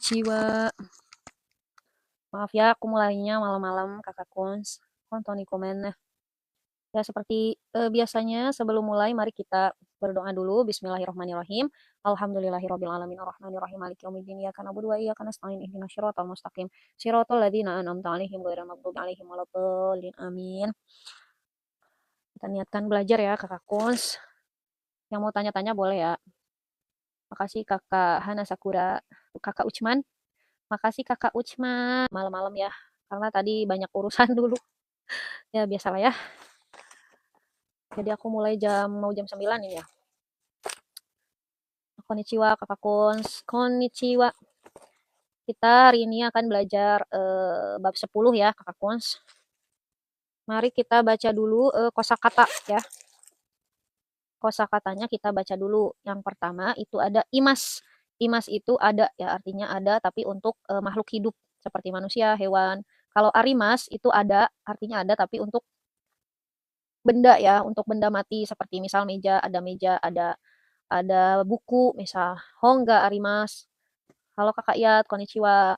Konnichiwa. Maaf ya, aku mulainya malam-malam, Kakak Kuns. Kontoni komen. Ya, seperti biasanya sebelum mulai, mari kita berdoa dulu. Bismillahirrahmanirrahim. Alhamdulillahirabbil alamin arrahmanirrahim maliki yaumiddin iyyaka na'budu wa iyyaka nasta'in ihdinas siratal mustaqim siratal ladzina an'amta 'alaihim ghairil maghdubi 'alaihim waladdallin. Amin. Kita niatkan belajar ya, Kakak Kuns. Yang mau tanya-tanya boleh ya. Makasih Kakak Hana Sakura, Kakak Ucman. Makasih Kakak Ucman. Malam-malam ya, karena tadi banyak urusan dulu. Ya biasalah ya. Jadi aku mulai mau jam 9 ini ya. Konnichiwa Kakak Kuns. Konnichiwa. Kita hari ini akan belajar bab 10 ya Kakak Kuns. Mari kita baca dulu kosakata ya. Kosakatanya kita baca dulu. Yang pertama itu ada imas. Imas itu ada ya, artinya ada tapi untuk makhluk hidup seperti manusia, hewan. Kalau arimas itu ada, artinya ada tapi untuk benda ya, untuk benda mati seperti misal meja, ada buku, misal Hongga arimas. Halo Kakak Yat, konnichiwa.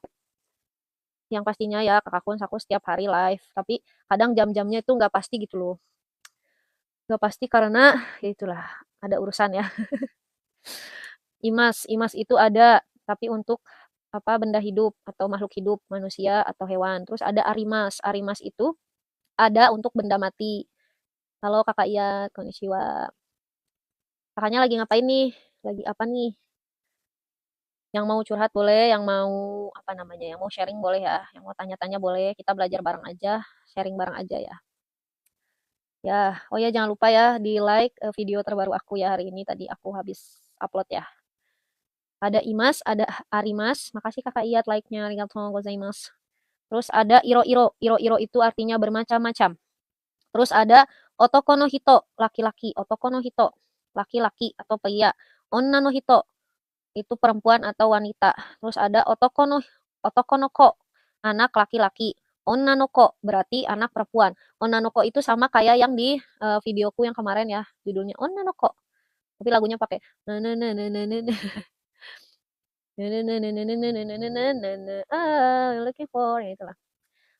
Yang pastinya ya Kakak Kun, aku setiap hari live, tapi kadang jam-jamnya itu nggak pasti gitu loh. Nggak pasti karena ya itulah ada urusan ya. Imas itu ada tapi untuk apa benda hidup atau makhluk hidup, manusia atau hewan. Terus ada arimas. Arimas itu ada untuk benda mati. Halo Kakak Yat, konnichiwa. Kakaknya lagi ngapain nih? Lagi apa nih? Yang mau curhat boleh, yang mau apa namanya, yang mau sharing boleh ya, yang mau tanya-tanya boleh, kita belajar bareng aja, sharing bareng aja ya. Ya, oh ya jangan lupa ya di like video terbaru aku ya hari ini, tadi aku habis upload ya. Ada Imas, ada Arimas, makasih Kakak Iyat like-nya, arigatou gozaimasu. Terus ada Iro-iro, Iro-iro itu artinya bermacam-macam. Terus ada Otoko no hito, laki-laki, Otoko no hito, laki-laki atau pria. Onna no hito, itu perempuan atau wanita. Terus ada otoko no ko, anak laki-laki. Onna no ko berarti anak perempuan. Onna no ko itu sama kayak yang di videoku yang kemarin ya, judulnya Onna no ko. Tapi lagunya pakai na na na na na na na looking for itulah.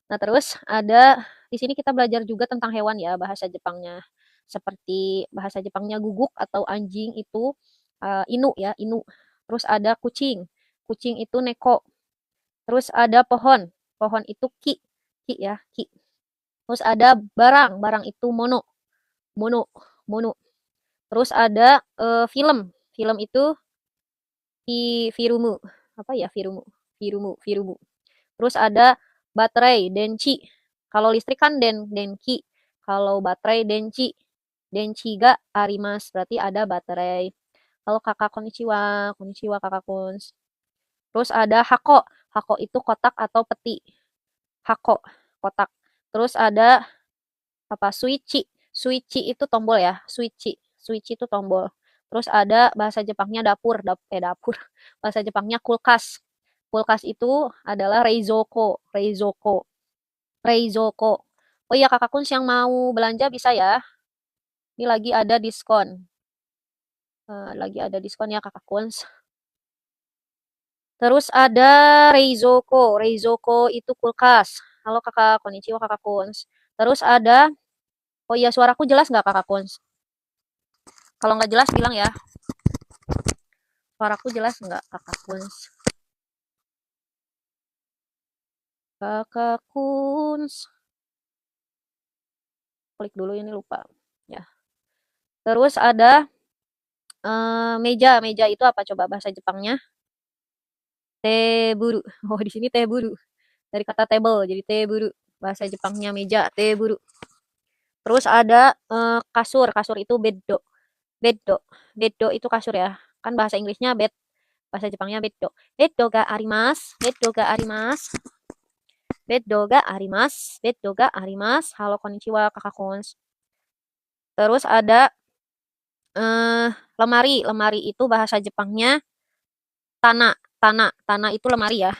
Nah, terus ada di sini kita belajar juga tentang hewan ya, bahasa Jepangnya. Seperti bahasa Jepangnya guguk atau anjing itu inu ya, inu. Terus ada kucing. Kucing itu neko. Terus ada pohon. Pohon itu ki ya, ki. Terus ada barang. Barang itu mono. Mono, mono. Terus ada film. Film itu firumu. Apa ya firumu? Firumu, firumu. Terus ada baterai, denci. Kalau listrik kan denki. Kalau baterai denci. Denci ga arimas. Berarti ada baterai. Kalau kakak konnichiwa. Konnichiwa kakak kuns. Terus ada hako. Hako itu kotak atau peti. Hako, kotak. Terus ada apa? Suichi. Suichi itu tombol ya. Suichi. Suichi itu tombol. Terus ada bahasa Jepangnya dapur. Dapur. Bahasa Jepangnya kulkas. Kulkas itu adalah reizoko. Reizoko. Reizoko. Oh iya kakak Kuns yang mau belanja bisa ya. Ini lagi ada diskon. Lagi ada diskon ya kakak Kuns. Terus ada Reizoko. Reizoko itu kulkas. Halo kakak, konnichiwa kakak Kuns. Terus ada, oh iya suaraku jelas nggak kakak Kuns? Kalau nggak jelas bilang ya. Suaraku jelas nggak kakak Kuns? Kakak Kuns. Klik dulu ini lupa. Ya. Terus ada meja. Meja itu apa coba bahasa Jepangnya? Teburu. Oh di sini teburu. Dari kata table jadi teburu. Bahasa Jepangnya meja, teburu. Terus ada kasur. Kasur itu beddo. Beddo. Beddo itu kasur ya. Kan bahasa Inggrisnya bed. Bahasa Jepangnya beddo. Beddo ga arimasu. Beddo ga arimasu. Beddo ga arimasu. Beddo ga arimasu. Halo konnichiwa kakak Kuns. Terus ada lemari. Lemari itu bahasa Jepangnya tana. Tana. Tana itu lemari ya.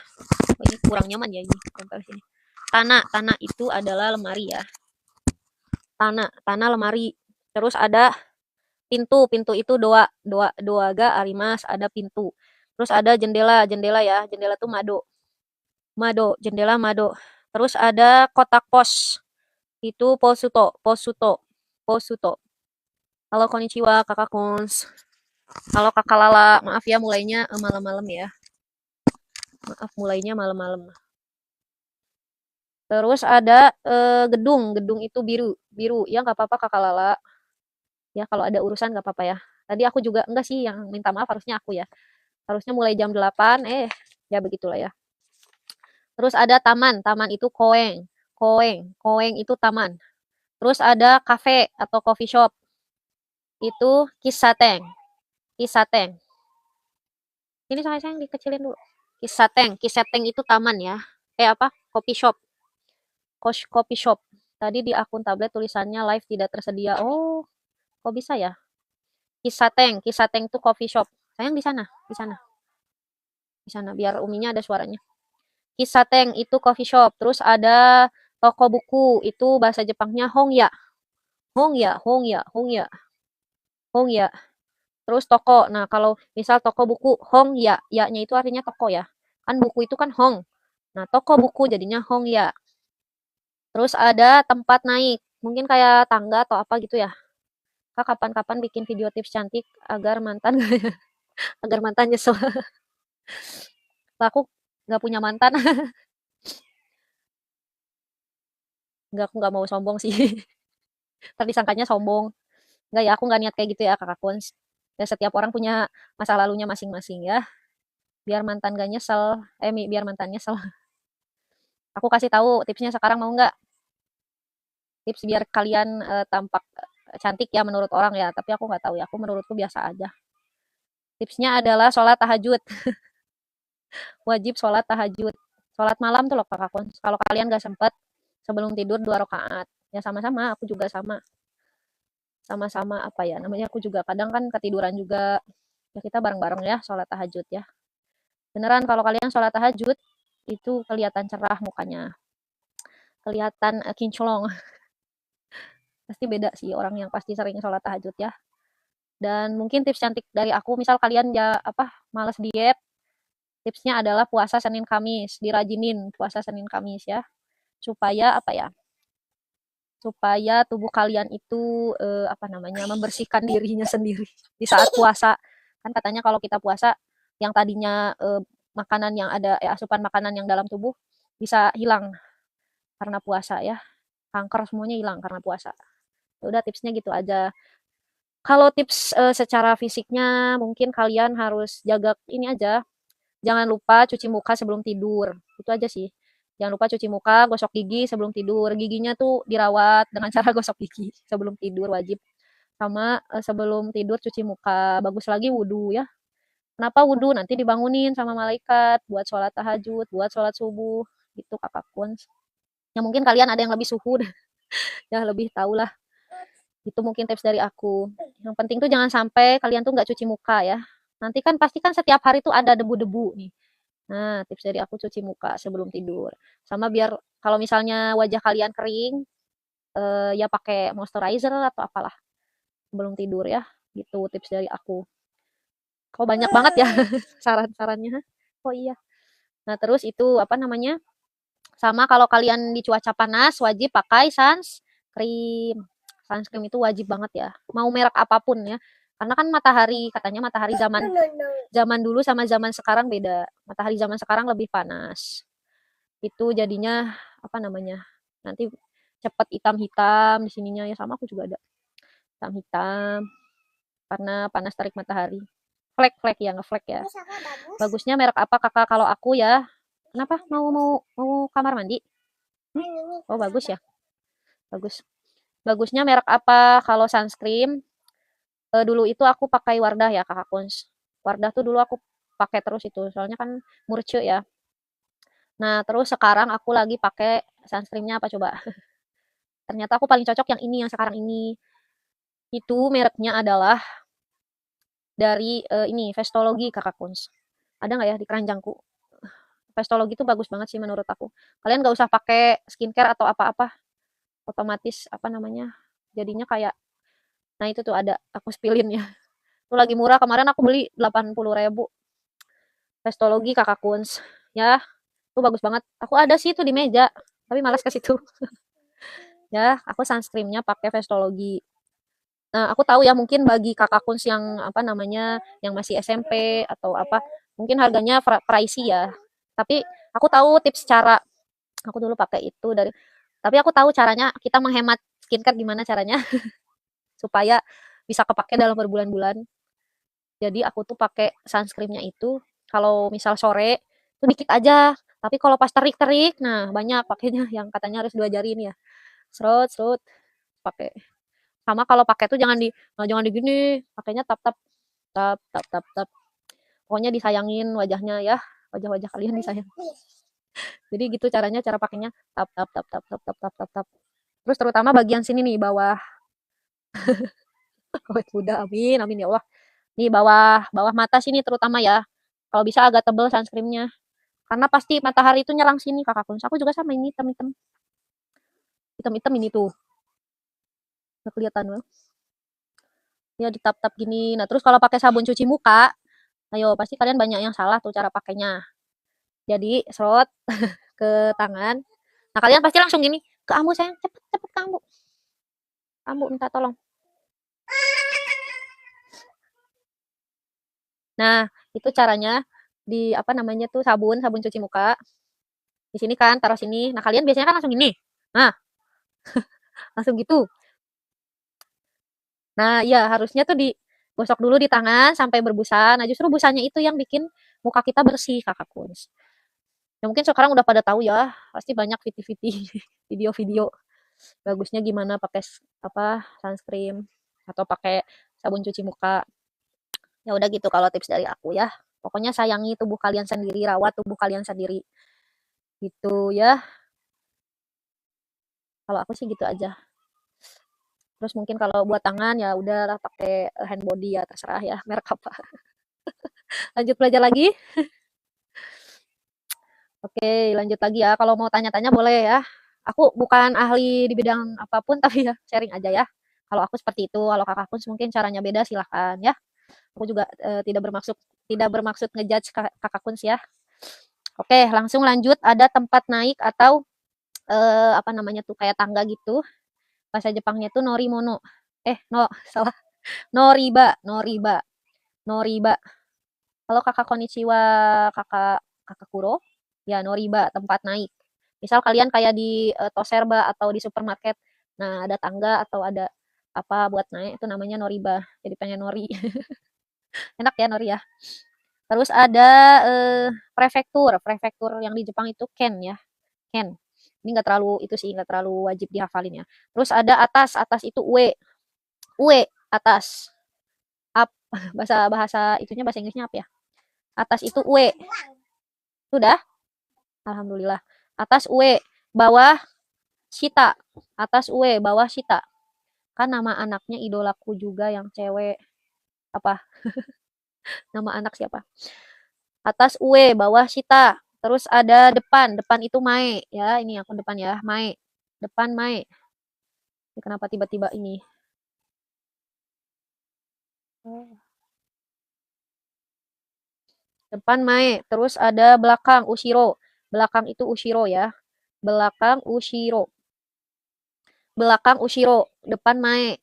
Oh, ini kurang nyaman ya ini. Sini. Tana itu adalah lemari ya. Tana lemari. Terus ada pintu. Pintu itu doa ga arimas, ada pintu. Terus ada jendela, jendela ya, jendela tuh mado, mado, jendela mado. Terus ada kotak pos, itu posuto, posuto, posuto. Halo konnichiwa kakak Kuns. Halo kakak Lala, maaf ya mulainya malam-malam ya. Maaf mulainya malam-malam. Terus ada gedung, gedung itu biru, biru. Ya nggak apa-apa kakak Lala. Ya kalau ada urusan nggak apa-apa ya. Tadi aku juga enggak sih yang minta maaf harusnya aku ya. Harusnya mulai jam 8, ya begitulah ya. Terus ada taman, taman itu koeng, koeng, koeng itu taman. Terus ada cafe atau coffee shop, itu kisateng, kisateng. Ini sayang dikecilin dulu. Kisateng, kisateng itu taman ya. Apa? Coffee shop, coffee shop. Tadi di akun tablet tulisannya live tidak tersedia. Oh, kok bisa ya? Kisateng, kisateng itu coffee shop. Sayang di sana, di sana, di sana. Biar uminya ada suaranya. Kisateng itu coffee shop. Terus ada toko buku, itu bahasa Jepangnya Hongya. Hongya, Hongya, Hongya, Hongya. Terus toko. Nah, kalau misal toko buku Hongya, ya-nya itu artinya toko ya. Kan buku itu kan Hong. Nah, toko buku jadinya Hongya. Terus ada tempat naik. Mungkin kayak tangga atau apa gitu ya. Kak, kapan-kapan bikin video tips cantik agar mantan agar mantan nyesel. Aku nggak punya mantan. Nggak, aku nggak mau sombong sih. Tadi sangkanya sombong. Nggak ya, aku nggak niat kayak gitu ya kakak Kuns. Ya, setiap orang punya masa lalunya masing-masing ya. Biar mantan gak nyesel. Biar mantan nyesel. Aku kasih tahu tipsnya sekarang mau nggak? Tips biar kalian tampak cantik ya menurut orang ya. Tapi aku nggak tahu ya. Aku menurutku biasa aja. Tipsnya adalah sholat tahajud. Wajib sholat tahajud. Sholat malam tuh loh kakak Kuns. Kalau kalian gak sempet sebelum tidur 2 rakaat. Ya sama-sama, aku juga sama. Sama-sama apa ya namanya, aku juga kadang kan ketiduran juga. Ya kita bareng-bareng ya sholat tahajud ya. Beneran kalau kalian sholat tahajud itu kelihatan cerah mukanya. Kelihatan kinclong. Pasti beda sih orang yang pasti sering sholat tahajud ya. Dan mungkin tips cantik dari aku, misal kalian ya apa males diet, tipsnya adalah puasa Senin Kamis, dirajinin puasa Senin Kamis ya. Supaya apa ya? Supaya tubuh kalian itu apa namanya membersihkan dirinya sendiri di saat puasa. Kan katanya kalau kita puasa yang tadinya makanan yang ada asupan makanan yang dalam tubuh bisa hilang karena puasa ya. Kanker semuanya hilang karena puasa. Ya udah tipsnya gitu aja. Kalau tips secara fisiknya mungkin kalian harus jaga ini aja. Jangan lupa cuci muka sebelum tidur. Itu aja sih. Jangan lupa cuci muka, gosok gigi sebelum tidur. Giginya tuh dirawat dengan cara gosok gigi sebelum tidur wajib. Sama sebelum tidur cuci muka. Bagus lagi wudhu ya. Kenapa wudhu? Nanti dibangunin sama malaikat buat sholat tahajud, buat sholat subuh. Gitu kakak Kuns. Ya mungkin kalian ada yang lebih suhu, ya lebih tahu lah. Itu mungkin tips dari aku. Yang penting tuh jangan sampai kalian tuh nggak cuci muka ya. Nanti kan pasti kan setiap hari tuh ada debu-debu nih. Nah, tips dari aku cuci muka sebelum tidur. Sama biar kalau misalnya wajah kalian kering, ya pakai moisturizer atau apalah sebelum tidur ya. Gitu tips dari aku. Kok banyak banget ya saran-sarannya. Oh iya. Nah, terus itu apa namanya? Sama kalau kalian di cuaca panas wajib pakai sunscreen. Sunscreen itu wajib banget ya. Mau merek apapun ya. Karena kan matahari, katanya matahari zaman zaman dulu sama zaman sekarang beda. Matahari zaman sekarang lebih panas. Itu jadinya apa namanya? Nanti cepat hitam-hitam di sininya ya, sama aku juga ada. Hitam-hitam karena panas terik matahari. Flek-flek ya, ngeflek ya. Bagusnya merek apa kakak? Kalau aku ya, kenapa? Mau kamar mandi? Oh bagus ya, bagus. Bagusnya merek apa kalau sunscreen? Dulu itu aku pakai Wardah ya kakak Kuns. Wardah tuh dulu aku pakai terus itu, soalnya kan murce ya. Nah terus sekarang aku lagi pakai sunscreennya apa coba? Ternyata aku paling cocok yang ini, yang sekarang ini. Itu mereknya adalah dari ini Vestologi kakak Kuns. Ada nggak ya di keranjangku? Vestologi itu bagus banget sih menurut aku. Kalian nggak usah pakai skincare atau apa-apa, otomatis apa namanya? Jadinya kayak, nah itu tuh ada aku spillin ya. Itu lagi murah kemarin aku beli 80.000. Vestologi Kakak Kuns. Ya, itu bagus banget. Aku ada sih itu di meja, tapi malas ke situ. Ya, aku sunscreennya pakai Vestologi. Nah, aku tahu ya mungkin bagi Kakak Kuns yang apa namanya, yang masih SMP atau apa, mungkin harganya pricey ya. Tapi aku tahu tips cara. Aku dulu pakai itu dari tapi aku tahu caranya kita menghemat skincare gimana caranya supaya bisa kepake dalam berbulan-bulan. Jadi aku tuh pakai sunscreennya itu kalau misal sore itu dikit aja. Tapi kalau pas terik-terik, nah banyak pakainya yang katanya harus 2 jari ini ya. Serut, serut, pakai. Sama kalau pakai tuh jangan jangan di gini, pakainya tap tap tap tap tap tap. Pokoknya disayangin wajahnya ya, wajah-wajah kalian disayang. Jadi gitu caranya, cara pakainya tap tap tap tap tap tap tap tap tap. Terus terutama bagian sini nih bawah, awet muda, amin amin ya Allah. Nih bawah bawah mata sini terutama ya. Kalau bisa agak tebel sunscreennya. Karena pasti matahari itu nyerang sini Kakak Kun. Aku juga sama ini hitam-hitam. Hitam-hitam ini tuh. Nggak kelihatan loh. Ya ditap-tap gini. Nah, terus kalau pakai sabun cuci muka, ayo pasti kalian banyak yang salah tuh cara pakainya. Jadi, serot ke tangan. Nah, kalian pasti langsung gini, ke ambu sayang, cepet cepet ke ambu. Ambu minta tolong. Nah, itu caranya di apa namanya tuh sabun, sabun cuci muka. Di sini kan, taruh sini. Nah, kalian biasanya kan langsung gini. Nah, langsung gitu. Nah, iya harusnya tuh digosok dulu di tangan sampai berbusa. Nah, justru busanya itu yang bikin muka kita bersih, Kakak Kuns. Ya mungkin sekarang udah pada tahu ya, pasti banyak video-video bagusnya gimana pakai apa sunscreen atau pakai sabun cuci muka. Ya udah gitu kalau tips dari aku ya. Pokoknya sayangi tubuh kalian sendiri, rawat tubuh kalian sendiri. Gitu ya. Kalau aku sih gitu aja. Terus mungkin kalau buat tangan ya udahlah pakai hand body ya terserah ya merek apa. Lanjut belajar lagi. Oke, lanjut lagi ya. Kalau mau tanya-tanya boleh ya. Aku bukan ahli di bidang apapun tapi ya sharing aja ya. Kalau aku seperti itu, kalau kakak pun mungkin caranya beda silahkan ya. Aku juga tidak bermaksud ngejudge kakak Kuns ya. Oke, langsung lanjut. Ada tempat naik atau apa namanya tuh kayak tangga gitu. Bahasa Jepangnya tuh norimono. No, salah. Noriba, noriba, noriba. Kalau kakak konnichiwa, kakak kakak kuro, ya noriba tempat naik. Misal kalian kayak di Toserba atau di supermarket, nah ada tangga atau ada apa buat naik itu namanya noriba. Jadi pengen nori. Enak ya nori ya. Terus ada prefektur. Prefektur yang di Jepang itu ken ya. Ken. Ini nggak terlalu itu sih nggak terlalu wajib dihafalin ya. Terus ada atas. Atas itu ue. Ue atas. Up. Bahasa bahasa itunya bahasa Inggrisnya apa ya? Atas itu ue. Sudah? Alhamdulillah. Atas ue. Bawah Shita. Atas ue. Bawah Shita. Kan nama anaknya idolaku juga yang cewek. Apa? Nama anak siapa? Atas ue. Bawah Shita. Terus ada depan. Depan itu mae. Ya, ini aku depan ya. Mae. Depan mae. Ini kenapa tiba-tiba ini? Depan mae. Terus ada belakang. Ushiro. Belakang itu Ushiro ya. Belakang Ushiro. Belakang Ushiro. Depan mae.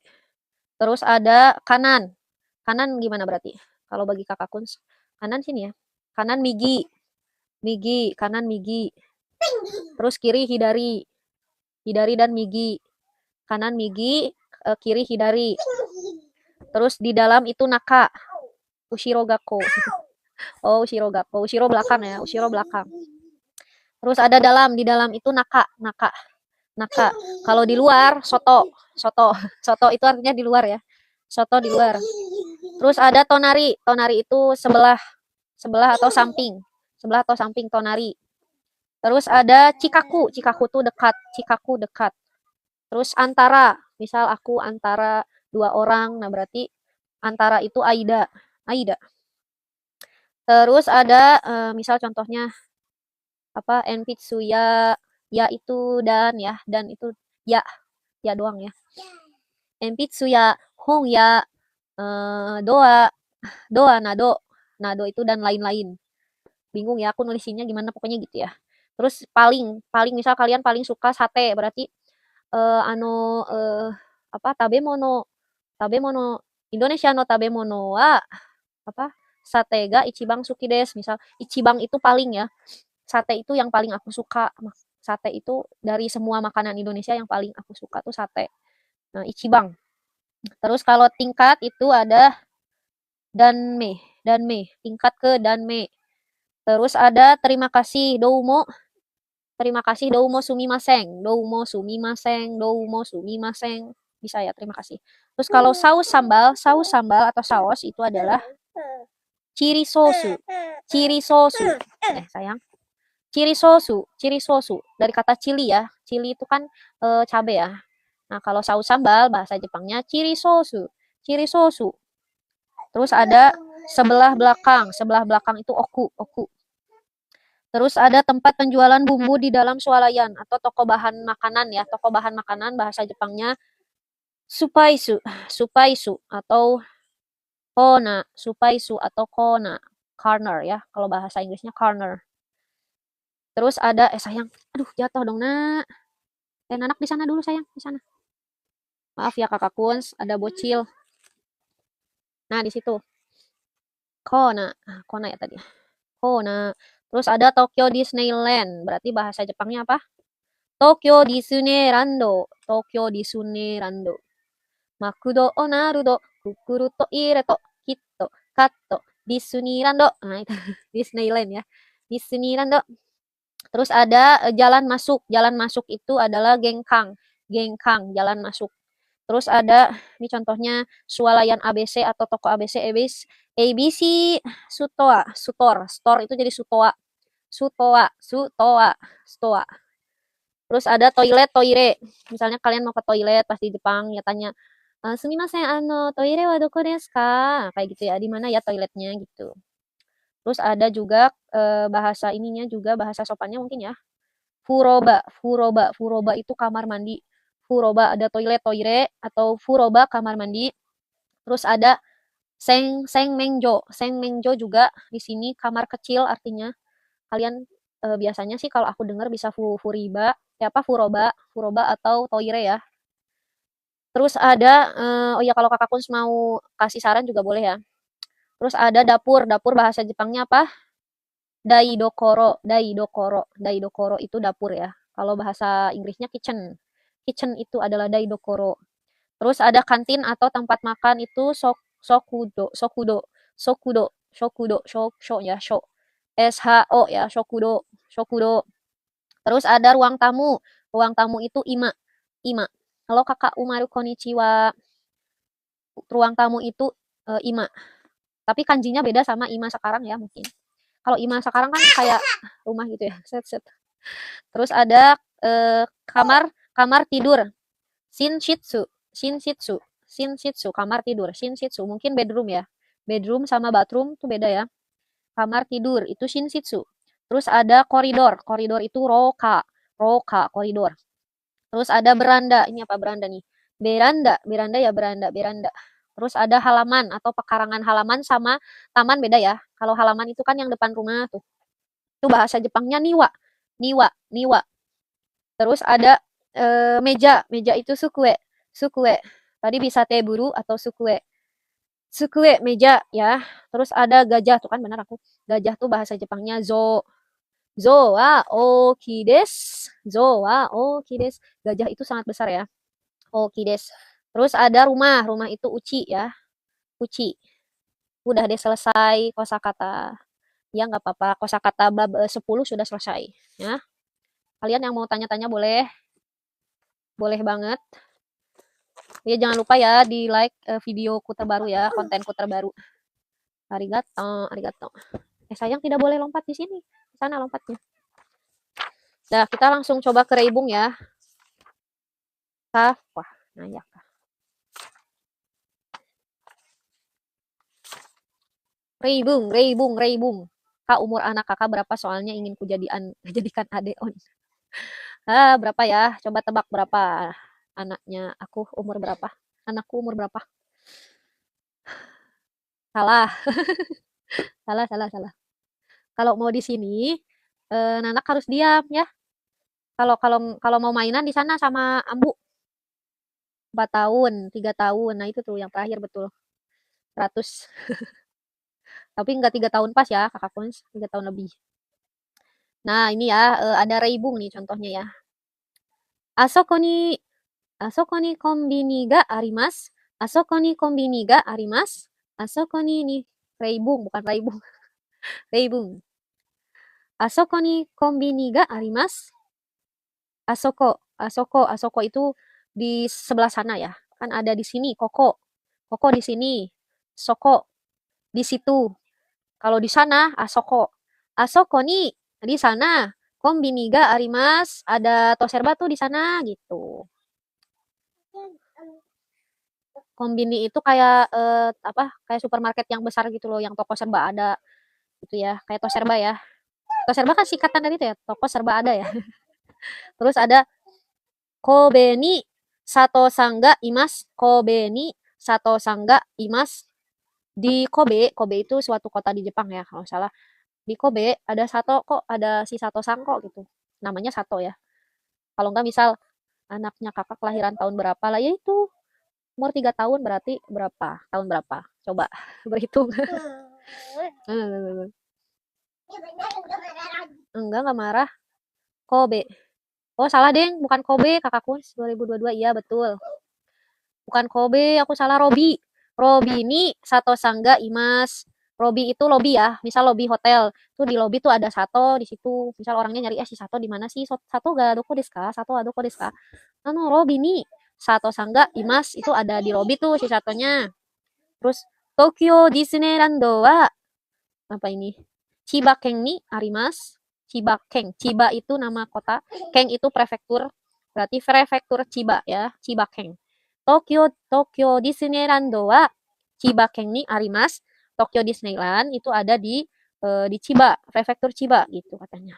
Terus ada kanan. Kanan gimana berarti? Kalau bagi kakak Kuns. Kanan sini ya. Kanan migi. Migi. Kanan migi. Terus kiri hidari. Hidari dan migi. Kanan migi. Kiri hidari. Terus di dalam itu naka. Ushiro gakko. Oh, Ushiro gakko. Ushiro belakang ya. Ushiro belakang. Terus ada dalam. Di dalam itu naka. Naka. Naka. Kalau di luar, soto. Soto. Soto itu artinya di luar ya. Soto di luar. Terus ada tonari. Tonari itu sebelah. Sebelah atau samping. Sebelah atau samping tonari. Terus ada cikaku. Cikaku tuh dekat. Cikaku dekat. Terus antara. Misal aku antara 2 orang. Nah berarti antara itu Aida. Aida. Terus ada misal contohnya apa Enpitsuya ya itu dan ya dan itu ya ya doang ya. Enpitsuya Hong ya doa doa nado nado itu dan lain-lain. bingung ya aku nulisinnya gimana pokoknya gitu ya. Terus paling paling misal kalian paling suka sate berarti anu apa tabemono tabemono Indonesia no tabemono wa apa sate ga ichibang suki des. Misal ichibang itu paling ya. Sate itu yang paling aku suka. Sate itu dari semua makanan Indonesia yang paling aku suka tuh sate. Nah, ichibang. Terus kalau tingkat itu ada danme, danme, tingkat ke danme. Terus ada terima kasih, doumo. Terima kasih, doumo sumimasen. Doumo sumimasen, doumo sumimasen. Bisa ya, terima kasih. Terus kalau saus sambal atau saus itu adalah ciri sosu. Ciri sosu. Sayang. Ciri sosu dari kata chili ya. Chili itu kan cabe ya. Nah, kalau saus sambal bahasa Jepangnya ciri sosu. Ciri sosu. Terus ada sebelah belakang. Sebelah belakang itu oku. Terus ada tempat penjualan bumbu di dalam swalayan atau toko bahan makanan ya. Toko bahan makanan bahasa Jepangnya supaisu. Supaisu atau kona. Supaisu atau kona. Corner ya. Kalau bahasa Inggrisnya corner. Terus ada sayang. Aduh, jatuh dong, Nak. Anak di sana dulu sayang, di sana. Maaf ya Kakak Kuns, ada bocil. Nah, di situ. Kona. Kona ya tadi. Kona. Terus ada Tokyo Disneyland. Berarti bahasa Jepangnya apa? Tokyo Disneylando. Tokyo Disneylando. Makudo o narudo. Kukuru to ire to. Kitto. Katto. Disneylando. Nah, itu Disneyland ya. Disneylando. Terus ada jalan masuk. Jalan masuk itu adalah gengkang. Gengkang, jalan masuk. Terus ada, ini contohnya swalayan ABC atau toko ABC, ABC Sutoa, store itu jadi Sutoa, Stoa. Terus ada toilet, toire. Misalnya kalian mau ke toilet pas di Jepang, ya tanya, sumimasen, toire wa doko desu ka? Kayak gitu ya, di mana ya toiletnya gitu. Terus ada juga bahasa ininya juga, bahasa sopannya mungkin ya. Furoba itu kamar mandi. Furoba ada toilet, toire, atau furoba kamar mandi. Terus ada sengmengjo. Sengmengjo juga di sini kamar kecil artinya. Kalian biasanya sih kalau aku dengar bisa furiba, ya apa furoba atau toire ya. Terus ada oh ya kalau Kakak Kuns mau kasih saran juga boleh ya. Terus ada dapur. Dapur bahasa Jepangnya apa? Daidokoro itu dapur ya. Kalau bahasa Inggrisnya kitchen. Kitchen itu adalah daidokoro. Terus ada kantin atau tempat makan itu shoku ya, SHO ya, shokudo. Terus ada ruang tamu. Ruang tamu itu ima. Halo Kakak Umaru konnichiwa. Ruang tamu itu ima. Tapi kanjinya beda sama ima sekarang ya mungkin. Kalau ima sekarang kan kayak rumah gitu ya. Set. Terus ada kamar tidur. Shinshitsu kamar tidur. Shinshitsu mungkin bedroom ya. Bedroom sama bathroom tuh beda ya. Kamar tidur itu shinshitsu. Terus ada koridor. Koridor itu roka koridor. Terus ada beranda. Ini apa beranda nih? Beranda ya beranda. Terus ada halaman atau pekarangan halaman sama taman beda ya. Kalau halaman itu kan yang depan rumah tuh. Itu bahasa Jepangnya niwa. Terus ada meja itu sukue. Tadi bisa teburu atau sukue meja ya. Terus ada gajah tuh kan benar aku. Gajah tuh bahasa Jepangnya zo wa oki desu. Gajah itu sangat besar ya. Oki desu. Terus ada rumah itu uci ya. Uci. Udah deh selesai kosakata. Ya nggak apa-apa, kosakata bab 10 sudah selesai ya. Kalian yang mau tanya-tanya boleh banget. Ya jangan lupa ya di like videoku terbaru ya, kontenku terbaru. Arigato. Sayang tidak boleh lompat di sini. Di sana lompatnya. Nah, kita langsung coba ke Reibung ya. Wah, nayak. Reibung. Kak, umur anak kakak berapa? Soalnya ingin jadikan adeon. Berapa ya? Coba tebak berapa anaknya aku umur berapa? Anakku umur berapa? Salah. Salah. Kalau mau di sini, Nanak harus diam ya. Kalau kalau kalau mau mainan di sana sama Ambu 4 tahun, 3 tahun. Nah, itu tuh yang terakhir betul. 100. Tapi enggak 3 tahun pas ya, Kakak Pons, 3 tahun lebih. Nah, ini ya, ada Reibung nih contohnya ya. Asoko ni asoko ni konbini ga arimasu. Asoko ni konbini ga arimasu. Asoko ni nih Reibung, bukan Reibung. Reibung. Asoko ni konbini ga arimasu. Asoko, asoko itu di sebelah sana ya. Kan ada di sini koko. Koko di sini. Soko di situ. Kalau di sana asoko. Asoko ni di sana. Kombini ga arimas. Ada toserba tuh di sana gitu. Kombini itu kayak apa? Kayak supermarket yang besar gitu loh, yang toko serba ada gitu ya. Kayak toserba ya. Toserba kan singkatan dari itu ya, toko serba ada ya. Terus ada Kobe ni sato sangga imas. Kobe ni sato sangga imas. Di Kobe, Kobe itu suatu kota di Jepang ya kalau salah. Di Kobe ada Sato kok, ada si Sato Sangko gitu. Namanya Sato ya. Kalau enggak misal anaknya kakak kelahiran tahun berapa lah, ya itu umur 3 tahun berarti berapa? Tahun berapa? Coba berhitung. Enggak marah. Kobe. Oh, salah, Deng. Bukan Kobe, kakakku. 2022. Iya, betul. Bukan Kobe, aku salah. Robi. Robi ini Sato Sangga Imas. Robi itu lobby ya. Misal lobby hotel. Tuh di lobby tuh ada Sato di situ. Misal orangnya nyari si Sato di mana sih? Sato ga doko desu ka? Sato ga doko desu ka? Robi nih Sato Sangga Imas itu ada di lobby tuh si Satonya. Terus Tokyo Disneyland wa apa ini? Chiba Ken ni arimas. Chiba Ken. Chiba itu nama kota. Ken itu prefektur. Berarti prefektur Chiba ya. Chiba Ken. Tokyo Disneyland wa Chiba Ken ni arimas. Tokyo Disneyland itu ada di Chiba, prefektur Chiba gitu katanya.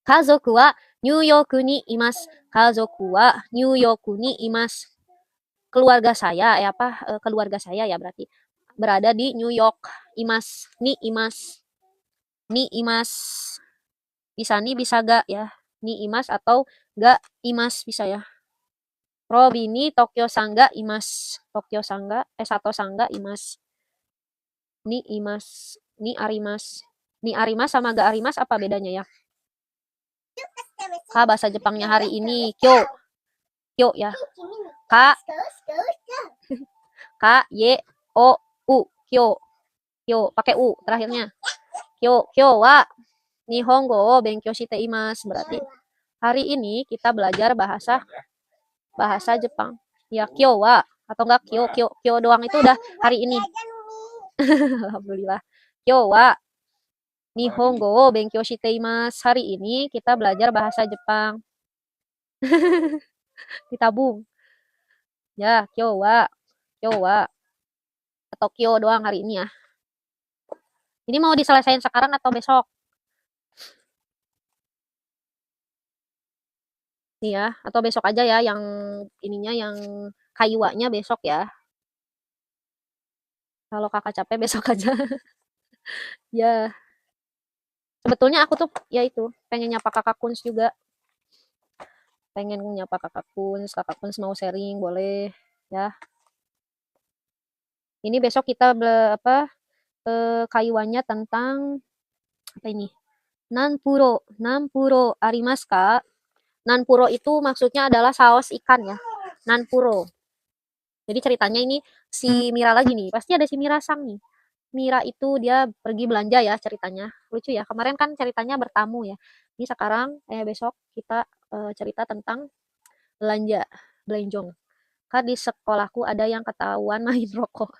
Kazoku wa New York ni imas. Kazoku wa New York ni imas. Keluarga saya ya apa? Keluarga saya ya berarti berada di New York. Imas ni imas. Ni imas. Bisa nih bisa ga ya. Ni imas atau ga imas bisa ya. Robi ni Tokyo Sangga imas. Tokyo Sangga Sato Sangga imas. Ni imas. Ni arimas. Ni arimas sama ga arimas apa bedanya ya? Ka bahasa Jepangnya hari ini kyo. Kyo ya. Ka K Y O U kyo. Kyo pakai U terakhirnya. Kyo wa Nihongo o benkyou shite imasu. Berarti hari ini kita belajar bahasa Jepang. Ya kyo wa atau enggak kyo doang itu udah hari ini. Alhamdulillah. Kyo wa Nihongo o benkyou shite imasu. Hari ini kita belajar bahasa Jepang. Ditabung. Ya, kyo wa atau kyo doang hari ini ya. Ini mau diselesaikan sekarang atau besok? Iya, atau besok aja ya yang ininya yang kayuanya besok ya. Kalau kakak capek besok aja. Ya, sebetulnya aku tuh ya itu pengen nyapa kakak Kuns juga. Pengen nyapa kakak Kuns mau sharing boleh ya. Ini besok kita kayuannya tentang apa ini? Nanpuro arimasu ka? Nanpuro itu maksudnya adalah saus ikan ya. Nanpuro. Jadi ceritanya ini si Mira lagi nih. Pasti ada si Mira sang nih. Mira itu dia pergi belanja ya ceritanya. Lucu ya. Kemarin kan ceritanya bertamu ya. Ini sekarang besok kita cerita tentang belanja, belanjong. Kan di sekolahku ada yang ketahuan main rokok.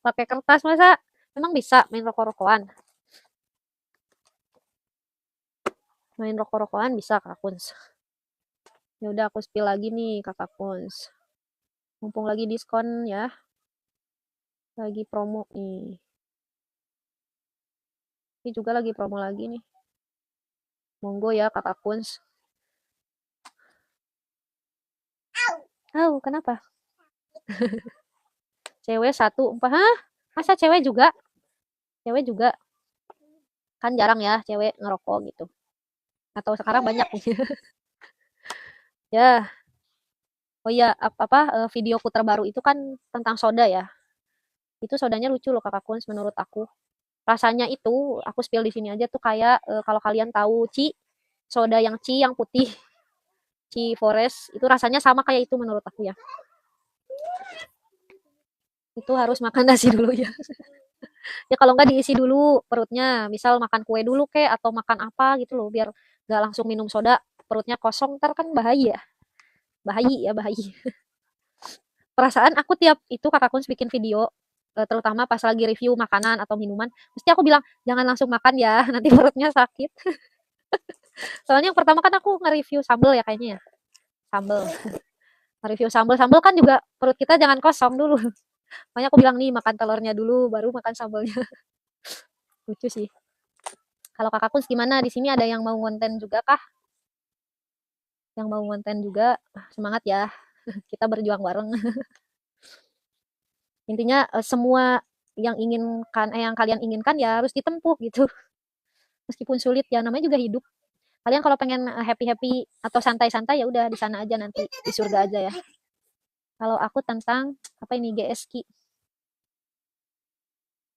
Pakai kertas masa memang bisa main rokok-rokokan. Main rokok-rokokan bisa Kak Kuns. Ya udah aku spill lagi nih Kakak Kuns. Mumpung lagi diskon ya. Lagi promo nih. Ini juga lagi promo lagi nih. Monggo ya Kakak Kuns. Kenapa? Cewek 1, hah? Masa cewek juga? Cewek juga? Kan jarang ya cewek ngerokok gitu. Atau sekarang banyak nih. Ya, oh iya, videoku terbaru itu kan tentang soda ya. Itu sodanya lucu loh Kakak Kuns menurut aku. Rasanya itu, aku spill di sini aja tuh kayak kalau kalian tahu soda yang yang putih, Forest, itu rasanya sama kayak itu menurut aku ya. Itu harus makan nasi dulu ya. Ya kalau nggak diisi dulu perutnya, misal makan kue dulu kek atau makan apa gitu loh, biar nggak langsung minum soda, perutnya kosong, ntar kan bahaya. Bahaya ya, bahaya. Perasaan aku tiap itu Kakak Kuns bikin video, terutama pas lagi review makanan atau minuman, mesti aku bilang, "Jangan langsung makan ya, nanti perutnya sakit." Soalnya yang pertama kan aku nge-review sambel ya kayaknya ya, sambel. Nge-review sambel, sambel kan juga perut kita jangan kosong dulu. Makanya aku bilang, "Nih makan telurnya dulu, baru makan sambelnya." Lucu sih. Kalau Kakak Kuns gimana? Di sini ada yang mau konten juga kah? Yang mau konten juga, semangat ya, kita berjuang bareng. Intinya, semua yang kalian inginkan ya harus ditempuh gitu. Meskipun sulit ya namanya juga hidup. Kalian kalau pengen happy-happy atau santai-santai ya udah di sana aja nanti di surga aja ya. Kalau aku tentang apa ini GSK.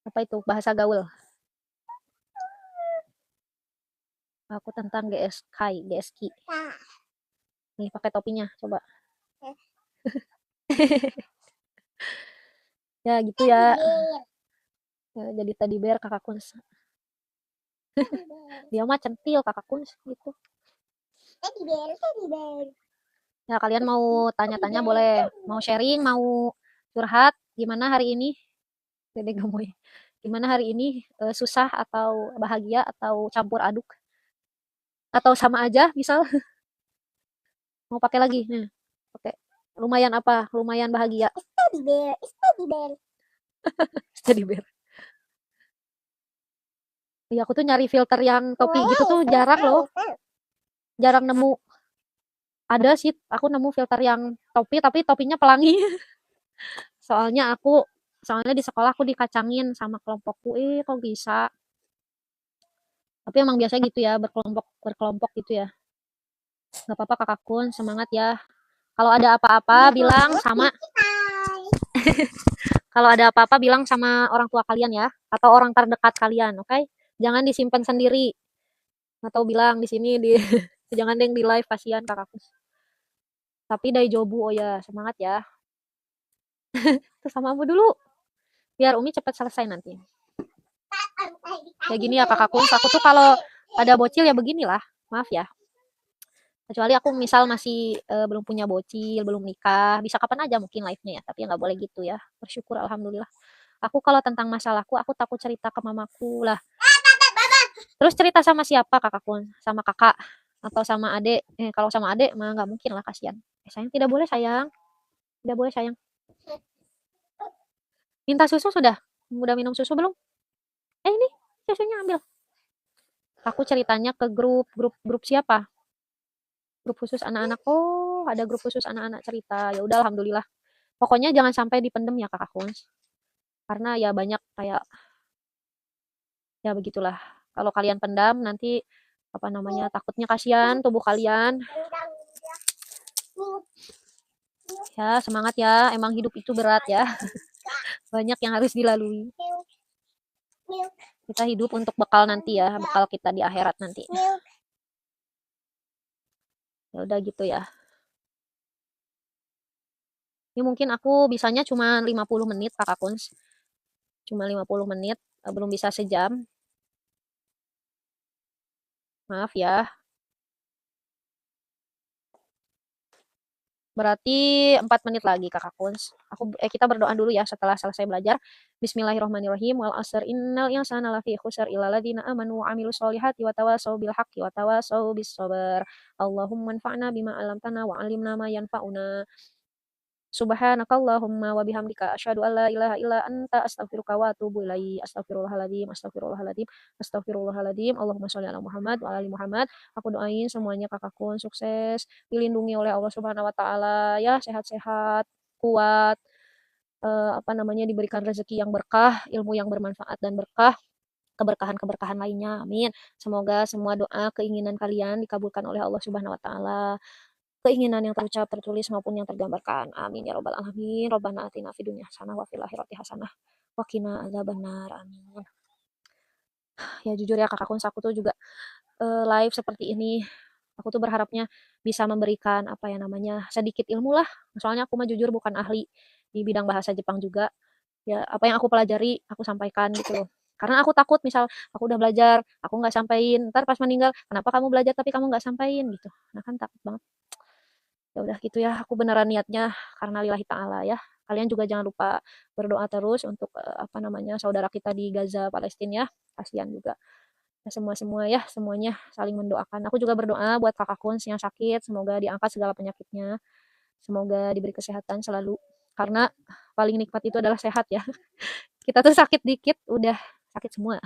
Apa itu? Bahasa gaul. Aku tentang GSK. Nih pakai topinya coba. Ya gitu ya. Ya jadi teddy bear Kakak Kuns. Dia mah centil Kakak Kuns gitu. Teddy bear. Ya kalian mau tanya-tanya boleh, mau sharing, mau curhat gimana hari ini? Dede Gemoy. Gimana hari ini? Susah atau bahagia atau campur aduk atau sama aja misal mau pakai lagi. Nah, pakai lumayan apa? Lumayan bahagia. Teddy bear, teddy bear. Teddy bear. Iya, aku tuh nyari filter yang topi gitu tuh jarang loh. Jarang nemu. Ada sih, aku nemu filter yang topi tapi topinya pelangi. Soalnya di sekolah aku dikacangin sama kelompokku, kok bisa. Tapi emang biasa gitu ya, berkelompok gitu ya. Gak apa-apa Kakak Kun, semangat ya. Kalau ada apa-apa bilang sama kalau ada apa-apa bilang sama orang tua kalian ya, atau orang terdekat kalian, oke? Jangan disimpan sendiri. Atau bilang di sini di jangan yang di live kasihan Kakakku. Tapi dari Jobu, oh ya, semangat ya. Terus sama Abu dulu. Biar Umi cepat selesai nanti. Kayak gini ya Kakakku, aku tuh kalau ada bocil ya beginilah. Maaf ya. Kecuali aku misal masih belum punya bocil, belum nikah, bisa kapan aja mungkin live-nya ya, tapi nggak boleh gitu ya. Bersyukur alhamdulillah. Aku kalau tentang masalahku, aku takut cerita ke mamaku lah. Terus cerita sama siapa Kakakku? Sama kakak atau sama adik? Kalau sama adik mah nggak mungkin lah, kasihan. Sayang tidak boleh sayang, tidak boleh sayang. Minta susu sudah? Udah minum susu belum? Ini susunya ambil. Aku ceritanya ke grup siapa? Grup khusus anak-anak. Oh, ada grup khusus anak-anak cerita. Ya udah alhamdulillah. Pokoknya jangan sampai dipendem ya Kakak Kuns. Karena ya banyak kayak ya begitulah. Kalau kalian pendam nanti apa namanya takutnya kasihan tubuh kalian. Ya, semangat ya. Emang hidup itu berat ya. Banyak yang harus dilalui. Kita hidup untuk bekal nanti ya, bekal kita di akhirat nanti. Ya udah gitu ya. Ini mungkin aku bisanya cuma 50 menit Kakak Kuns. Cuma 50 menit, belum bisa sejam. Maaf ya. Berarti 4 menit lagi Kakak Kuns. Kita berdoa dulu ya setelah selesai belajar. Bismillahirrahmanirrahim. Wal asr innal insana lafi khusr illa alladziina aamanu wa 'amilus sholihati wa tawashaw bil haqqi wa tawashaw bis sabr. Allahumma anfa'na bima 'allamtana wa 'allimna ma yanfa'una. Subhanakallahumma wa bihamdika asyhadu an la ilaha illa anta astaghfiruka wa atubu ilaik. Astagfirullahaladzim, astagfirullahaladzim, astagfirullahaladzim. Allahumma sholli ala Muhammad wa ala ali Muhammad. Aku doain semuanya Kakakku sukses, dilindungi oleh Allah Subhanahu wa taala ya, sehat-sehat, kuat, apa namanya diberikan rezeki yang berkah, ilmu yang bermanfaat dan berkah. keberkahan-keberkahan lainnya. Amin. Semoga semua doa keinginan kalian dikabulkan oleh Allah Subhanahu wa taala. Keinginan yang terucap, tertulis maupun yang tergambarkan. Amin ya rabbal alamin. Rabbana atina fid dunya hasanah wa fil akhirati hasanah wa qina adzabannar. Amin. Ya jujur ya Kakak Kunz, aku tuh juga live seperti ini. Aku tuh berharapnya bisa memberikan apa ya namanya, sedikit ilmu lah. Soalnya aku mah jujur bukan ahli di bidang bahasa Jepang juga. Ya apa yang aku pelajari aku sampaikan gitu loh. Karena aku takut misal aku udah belajar, aku nggak sampein, ntar pas meninggal, kenapa kamu belajar tapi kamu nggak sampein gitu. Nah kan takut banget. Ya udah gitu ya, aku beneran niatnya karena lillahi ta'ala ya. Kalian juga jangan lupa berdoa terus untuk apa namanya saudara kita di Gaza, Palestina ya. Kasihan juga. Ya, semua-semua ya, semuanya saling mendoakan. Aku juga berdoa buat Kakak Kunz yang sakit, semoga diangkat segala penyakitnya. Semoga diberi kesehatan selalu. Karena paling nikmat itu adalah sehat ya. Kita tuh sakit dikit udah sakit semua.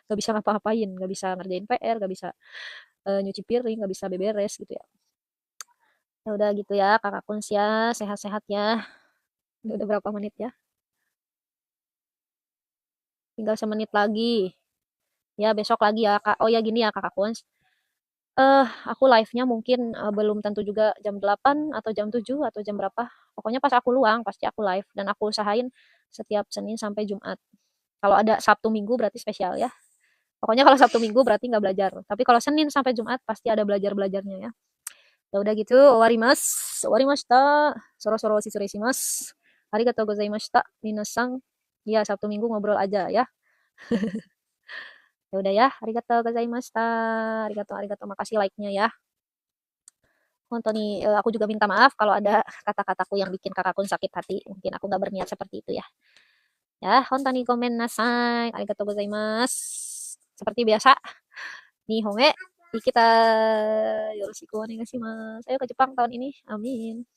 Gak bisa ngapa-ngapain, gak bisa ngerjain PR, gak bisa nyuci piring, gak bisa beberes gitu ya. Ya udah gitu ya Kakak Kunz ya, sehat-sehat ya. Udah berapa menit ya? Tinggal semenit lagi. Ya besok lagi ya Kak. Oh ya gini ya Kakak Kunz. Aku live-nya mungkin belum tentu juga jam 8 atau jam 7 atau jam berapa. Pokoknya pas aku luang pasti aku live dan aku usahain setiap Senin sampai Jumat. Kalau ada Sabtu Minggu berarti spesial ya. Pokoknya kalau Sabtu Minggu berarti nggak belajar. Tapi kalau Senin sampai Jumat pasti ada belajar-belajarnya ya. Ya udah gitu, owarimasu. Owarimashita. Soro-soro shishurei Arigatou gozaimashita. Minasang. Ya, Sabtu Minggu ngobrol aja ya. Ya udah ya, arigatou gozaimashita. Arigatou, arigatou. Makasih like-nya ya. Nih, aku juga minta maaf kalau ada kata-kataku yang bikin kakakku sakit hati. Mungkin aku nggak berniat seperti itu ya. Ya, nih komen nasai. Arigatou gozaimasu. Seperti biasa, Nihonge kita yoroshiku onegaishimasu. Ayo ke Jepang tahun ini. Amin.